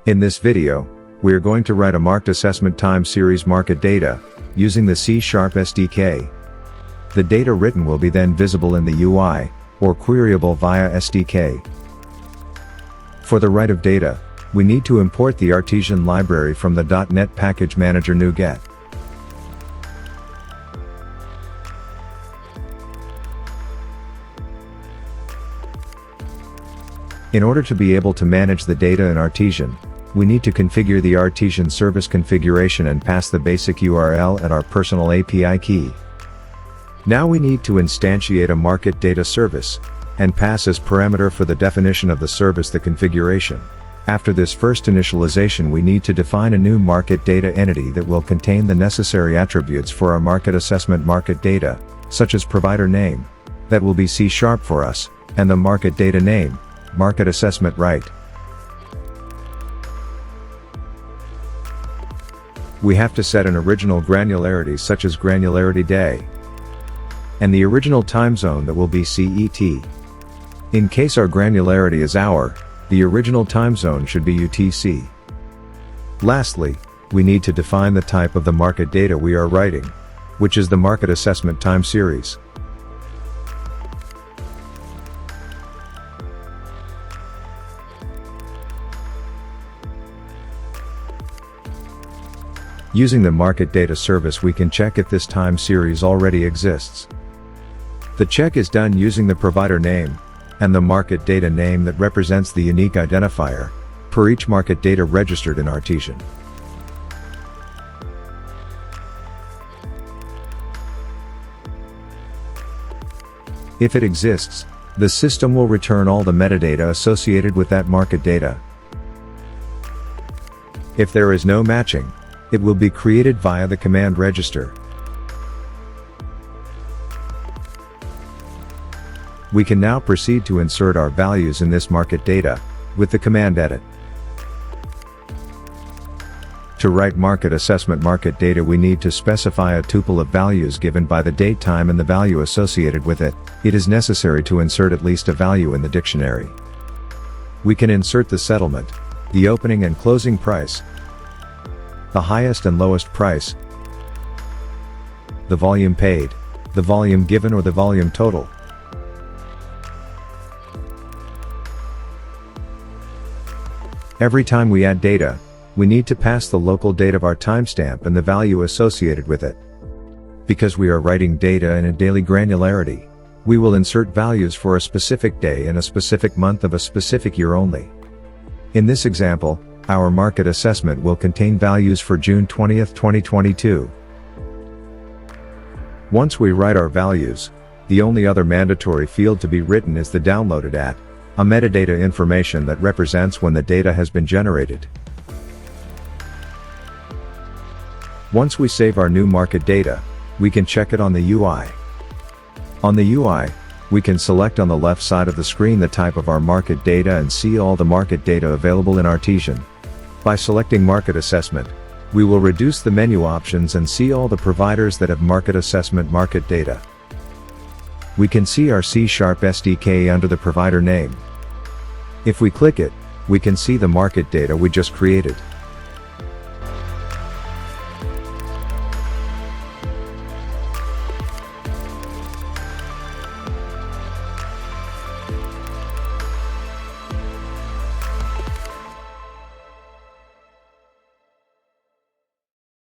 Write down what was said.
In this video, we are going to write a marked assessment time series market data, using the C SDK. The data written will be then visible in the UI, or queryable via SDK. For the write of data, we need to import the Artesian library from the .NET Package Manager NuGet. In order to be able to manage the data in Artesian, we need to configure the Artesian service configuration and pass the basic URL and our personal API key. Now we need to instantiate a market data service, and pass as parameter for the definition of the service the configuration. After this first initialization, we need to define a new market data entity that will contain the necessary attributes for our market assessment market data, such as provider name, that will be C# for us, and the market data name, market assessment right. We have to set an original granularity such as granularity day, and the original time zone that will be CET. In case our granularity is hour, the original time zone should be UTC. Lastly, we need to define the type of the market data we are writing, which is the market assessment time series. Using the market data service, we can check if this time series already exists. The check is done using the provider name, and the market data name that represents the unique identifier, per each market data registered in Artesian. If it exists, the system will return all the metadata associated with that market data. If there is no matching, it will be created via the command register. We can now proceed to insert our values in this market data, with the command edit. To write market assessment market data, we need to specify a tuple of values given by the date, time, and the value associated with it. It is necessary to insert at least a value in the dictionary. We can insert the settlement, the opening and closing price, the highest and lowest price, the volume paid, the volume given or the volume total. Every time we add data, we need to pass the local date of our timestamp and the value associated with it. Because we are writing data in a daily granularity, we will insert values for a specific day and a specific month of a specific year only. In this example, our market assessment will contain values for June 20th, 2022. Once we write our values, the only other mandatory field to be written is the downloaded at, a metadata information that represents when the data has been generated. Once we save our new market data, we can check it on the UI. On the UI, we can select on the left side of the screen the type of our market data and see all the market data available in Artesian. By selecting market assessment, we will reduce the menu options and see all the providers that have market assessment market data. We can see our C# SDK under the provider name. If we click it, we can see the market data we just created.